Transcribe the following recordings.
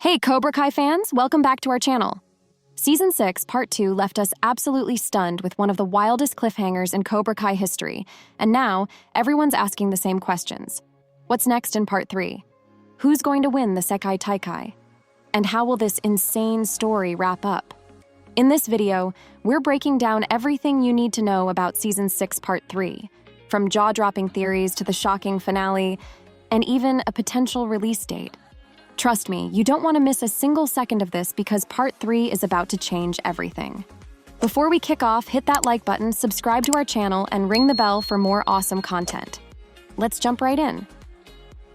Hey Cobra Kai fans, welcome back to our channel. Season 6, Part 2 left us absolutely stunned with one of the wildest cliffhangers in Cobra Kai history, and now everyone's asking the same questions. What's next in Part 3? Who's going to win the Sekai Taikai? And how will this insane story wrap up? In this video, we're breaking down everything you need to know about Season 6, Part 3, from jaw-dropping theories to the shocking finale, and even a potential release date. Trust me, you don't want to miss a single second of this because Part 3 is about to change everything. Before we kick off, hit that like button, subscribe to our channel, and ring the bell for more awesome content. Let's jump right in.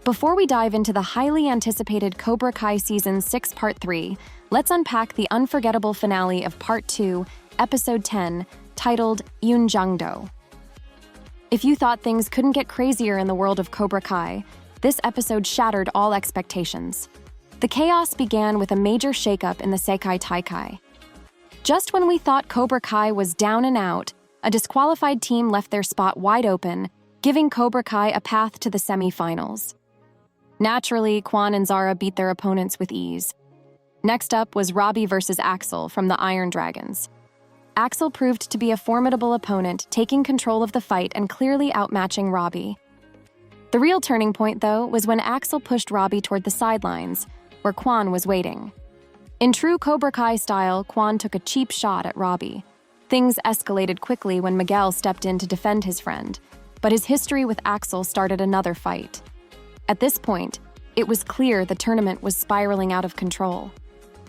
Before we dive into the highly anticipated Cobra Kai Season 6 Part 3, let's unpack the unforgettable finale of Part 2, Episode 10, titled Jango. If you thought things couldn't get crazier in the world of Cobra Kai, this episode shattered all expectations. The chaos began with a major shakeup in the Sekai Taikai. Just when we thought Cobra Kai was down and out, a disqualified team left their spot wide open, giving Cobra Kai a path to the semi-finals. Naturally, Quan and Zara beat their opponents with ease. Next up was Robbie versus Axel from the Iron Dragons. Axel proved to be a formidable opponent, taking control of the fight and clearly outmatching Robbie. The real turning point, though, was when Axel pushed Robbie toward the sidelines, where Quan was waiting. In true Cobra Kai style, Quan took a cheap shot at Robbie. Things escalated quickly when Miguel stepped in to defend his friend, but his history with Axel started another fight. At this point, it was clear the tournament was spiraling out of control.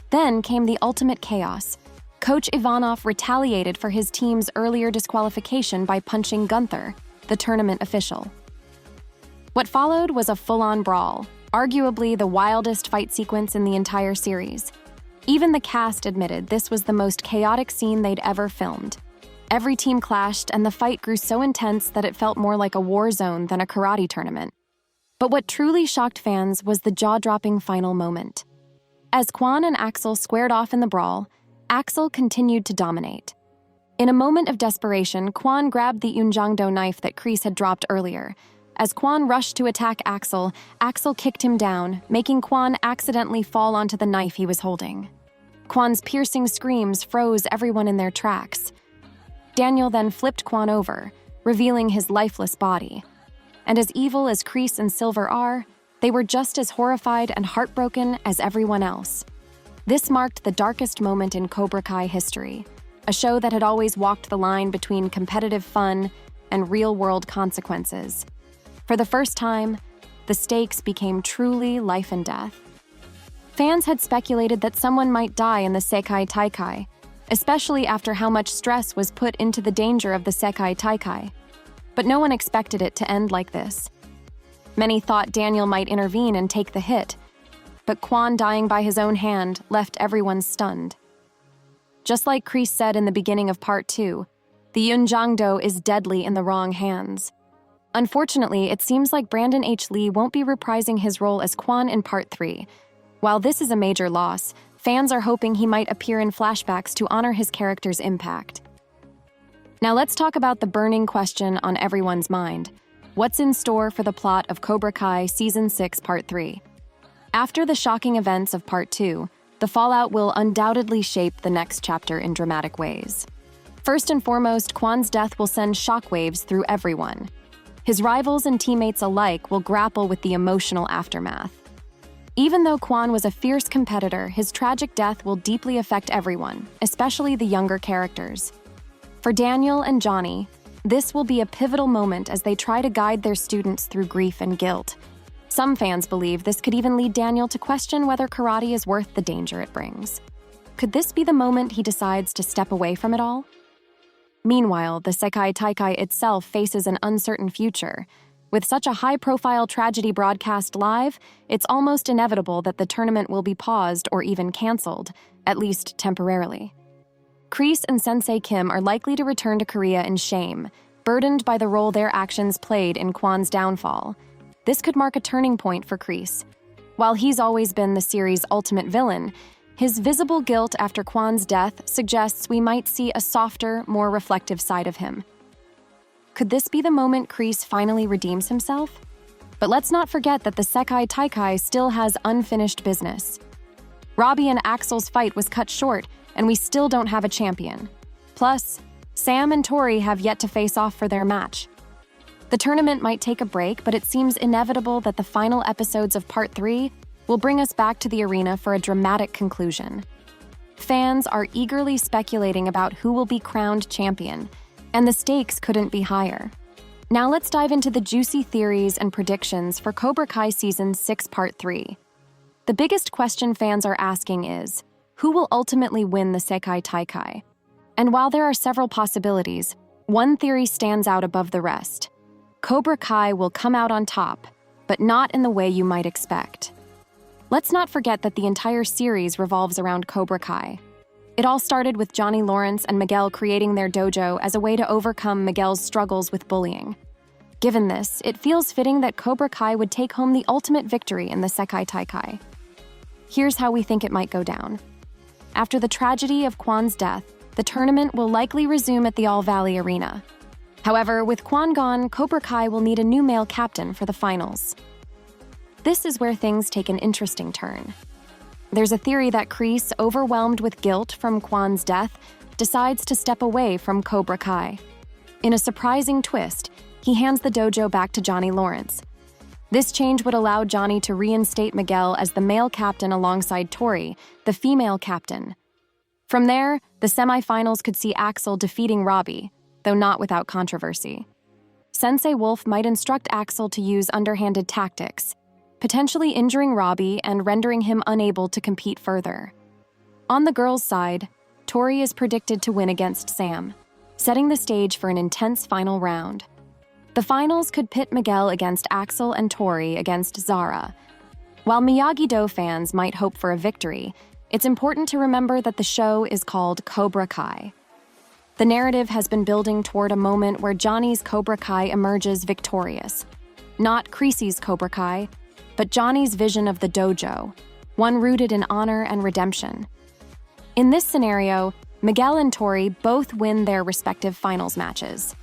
Then came the ultimate chaos. Coach Ivanov retaliated for his team's earlier disqualification by punching Gunther, the tournament official. What followed was a full-on brawl, arguably the wildest fight sequence in the entire series. Even the cast admitted this was the most chaotic scene they'd ever filmed. Every team clashed, and the fight grew so intense that it felt more like a war zone than a karate tournament. But what truly shocked fans was the jaw-dropping final moment. As Quan and Axel squared off in the brawl, Axel continued to dominate. In a moment of desperation, Quan grabbed the Jango knife that Kreese had dropped earlier. As Quan rushed to attack Axel, Axel kicked him down, making Quan accidentally fall onto the knife he was holding. Quan's piercing screams froze everyone in their tracks. Daniel then flipped Quan over, revealing his lifeless body. And as evil as Kreese and Silver are, they were just as horrified and heartbroken as everyone else. This marked the darkest moment in Cobra Kai history, a show that had always walked the line between competitive fun and real-world consequences. For the first time, the stakes became truly life and death. Fans had speculated that someone might die in the Sekai Taikai, especially after how much stress was put into the danger of the Sekai Taikai. But no one expected it to end like this. Many thought Daniel might intervene and take the hit, but Quan dying by his own hand left everyone stunned. Just like Kreese said in the beginning of Part 2, the Jango is deadly in the wrong hands. Unfortunately, it seems like Brandon H. Lee won't be reprising his role as Quan in Part 3. While this is a major loss, fans are hoping he might appear in flashbacks to honor his character's impact. Now let's talk about the burning question on everyone's mind. What's in store for the plot of Cobra Kai Season 6 Part 3? After the shocking events of Part 2, the fallout will undoubtedly shape the next chapter in dramatic ways. First and foremost, Quan's death will send shockwaves through everyone. His rivals and teammates alike will grapple with the emotional aftermath. Even though Quan was a fierce competitor, his tragic death will deeply affect everyone, especially the younger characters. For Daniel and Johnny, this will be a pivotal moment as they try to guide their students through grief and guilt. Some fans believe this could even lead Daniel to question whether karate is worth the danger it brings. Could this be the moment he decides to step away from it all? Meanwhile, the Sekai Taikai itself faces an uncertain future. With such a high-profile tragedy broadcast live, it's almost inevitable that the tournament will be paused or even canceled, at least temporarily. Kreese and Sensei Kim are likely to return to Korea in shame, burdened by the role their actions played in Quan's downfall. This could mark a turning point for Kreese. While he's always been the series' ultimate villain, his visible guilt after Quan's death suggests we might see a softer, more reflective side of him. Could this be the moment Kreese finally redeems himself? But let's not forget that the Sekai Taikai still has unfinished business. Robbie and Axel's fight was cut short, and we still don't have a champion. Plus, Sam and Tori have yet to face off for their match. The tournament might take a break, but it seems inevitable that the final episodes of Part 3 will bring us back to the arena for a dramatic conclusion. Fans are eagerly speculating about who will be crowned champion, and the stakes couldn't be higher. Now let's dive into the juicy theories and predictions for Cobra Kai Season 6 Part 3. The biggest question fans are asking is, who will ultimately win the Sekai Taikai? And while there are several possibilities, one theory stands out above the rest. Cobra Kai will come out on top, but not in the way you might expect. Let's not forget that the entire series revolves around Cobra Kai. It all started with Johnny Lawrence and Miguel creating their dojo as a way to overcome Miguel's struggles with bullying. Given this, it feels fitting that Cobra Kai would take home the ultimate victory in the Sekai Taikai. Here's how we think it might go down. After the tragedy of Kwan's death, the tournament will likely resume at the All Valley Arena. However, with Kwan gone, Cobra Kai will need a new male captain for the finals. This is where things take an interesting turn. There's a theory that Kreese, overwhelmed with guilt from Kwan's death, decides to step away from Cobra Kai. In a surprising twist, he hands the dojo back to Johnny Lawrence. This change would allow Johnny to reinstate Miguel as the male captain alongside Tori, the female captain. From there, the semifinals could see Axel defeating Robbie, though not without controversy. Sensei Wolf might instruct Axel to use underhanded tactics, potentially injuring Robbie and rendering him unable to compete further. On the girls' side, Tori is predicted to win against Sam, setting the stage for an intense final round. The finals could pit Miguel against Axel and Tori against Zara. While Miyagi-Do fans might hope for a victory, it's important to remember that the show is called Cobra Kai. The narrative has been building toward a moment where Johnny's Cobra Kai emerges victorious. Not Kreese's Cobra Kai, but Johnny's vision of the dojo, one rooted in honor and redemption. In this scenario, Miguel and Tori both win their respective finals matches.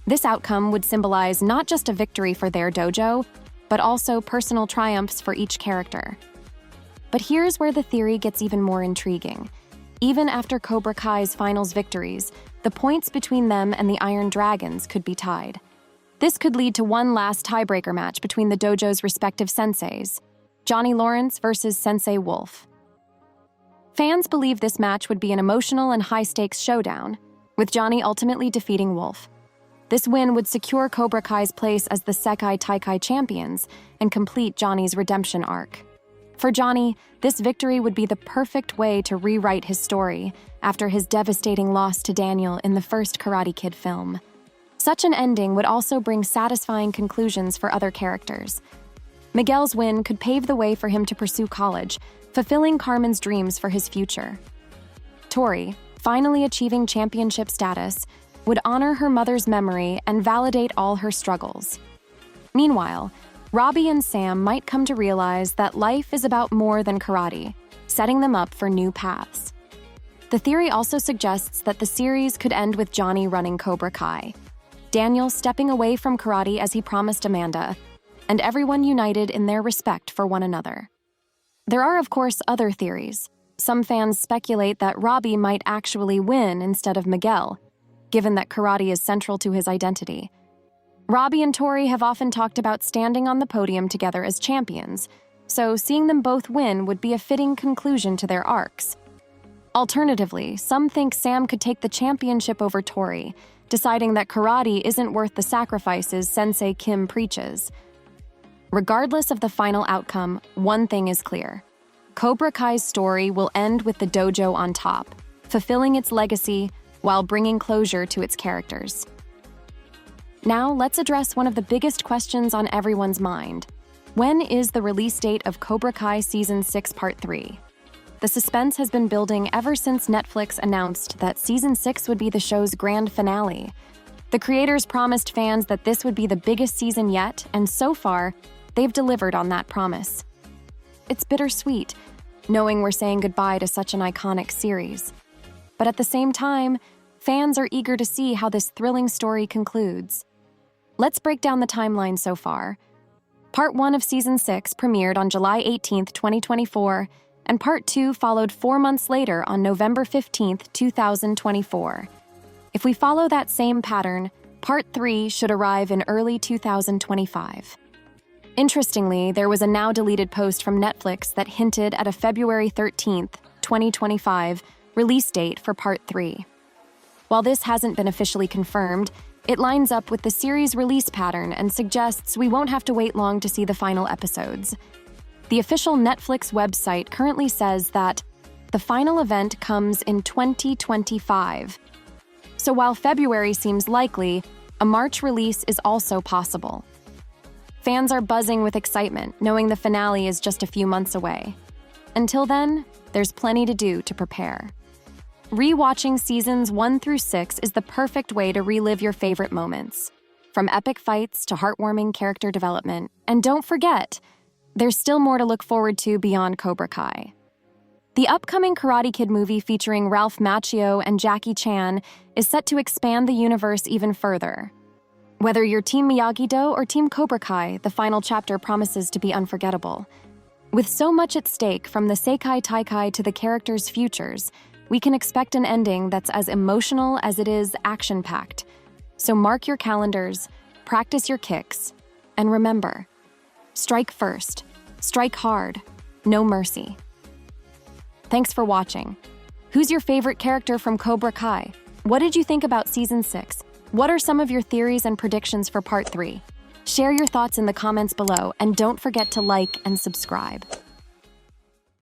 This outcome would symbolize not just a victory for their dojo, but also personal triumphs for each character. But here's where the theory gets even more intriguing. Even after Cobra Kai's finals victories, the points between them and the Iron Dragons could be tied. This could lead to one last tiebreaker match between the dojo's respective senseis, Johnny Lawrence versus Sensei Wolf. Fans believe this match would be an emotional and high-stakes showdown, with Johnny ultimately defeating Wolf. This win would secure Cobra Kai's place as the Sekai Taikai champions and complete Johnny's redemption arc. For Johnny, this victory would be the perfect way to rewrite his story after his devastating loss to Daniel in the first Karate Kid film. Such an ending would also bring satisfying conclusions for other characters. Miguel's win could pave the way for him to pursue college, fulfilling Carmen's dreams for his future. Tori, finally achieving championship status, would honor her mother's memory and validate all her struggles. Meanwhile, Robbie and Sam might come to realize that life is about more than karate, setting them up for new paths. The theory also suggests that the series could end with Johnny running Cobra Kai, Daniel stepping away from karate as he promised Amanda, and everyone united in their respect for one another. There are, of course, other theories. Some fans speculate that Robbie might actually win instead of Miguel, given that karate is central to his identity. Robbie and Tori have often talked about standing on the podium together as champions, so seeing them both win would be a fitting conclusion to their arcs. Alternatively, some think Sam could take the championship over Tori, deciding that karate isn't worth the sacrifices Sensei Kim preaches. Regardless of the final outcome, one thing is clear. Cobra Kai's story will end with the dojo on top, fulfilling its legacy while bringing closure to its characters. Now, let's address one of the biggest questions on everyone's mind. When is the release date of Cobra Kai Season 6 Part 3? The suspense has been building ever since Netflix announced that Season 6 would be the show's grand finale. The creators promised fans that this would be the biggest season yet, and so far, they've delivered on that promise. It's bittersweet, knowing we're saying goodbye to such an iconic series. But at the same time, fans are eager to see how this thrilling story concludes. Let's break down the timeline so far. Part 1 of Season 6 premiered on July 18, 2024, and Part 2 followed 4 months later on November 15, 2024. If we follow that same pattern, Part 3 should arrive in early 2025. Interestingly, there was a now-deleted post from Netflix that hinted at a February 13, 2025, release date for Part 3. While this hasn't been officially confirmed, it lines up with the series' release pattern and suggests we won't have to wait long to see the final episodes. The official Netflix website currently says that the final event comes in 2025. So while February seems likely, a March release is also possible. Fans are buzzing with excitement, knowing the finale is just a few months away. Until then, there's plenty to do to prepare. Rewatching seasons 1 through 6 is the perfect way to relive your favorite moments, from epic fights to heartwarming character development. And don't forget, there's still more to look forward to beyond Cobra Kai. The upcoming Karate Kid movie featuring Ralph Macchio and Jackie Chan is set to expand the universe even further. Whether you're Team Miyagi-Do or Team Cobra Kai, the final chapter promises to be unforgettable. With so much at stake, from the Sekai Taikai to the characters' futures, we can expect an ending that's as emotional as it is action-packed. So mark your calendars, practice your kicks, and remember, strike first, strike hard, no mercy. Thanks for watching. Who's your favorite character from Cobra Kai? What did you think about Season 6? What are some of your theories and predictions for Part 3? Share your thoughts in the comments below, and don't forget to like and subscribe.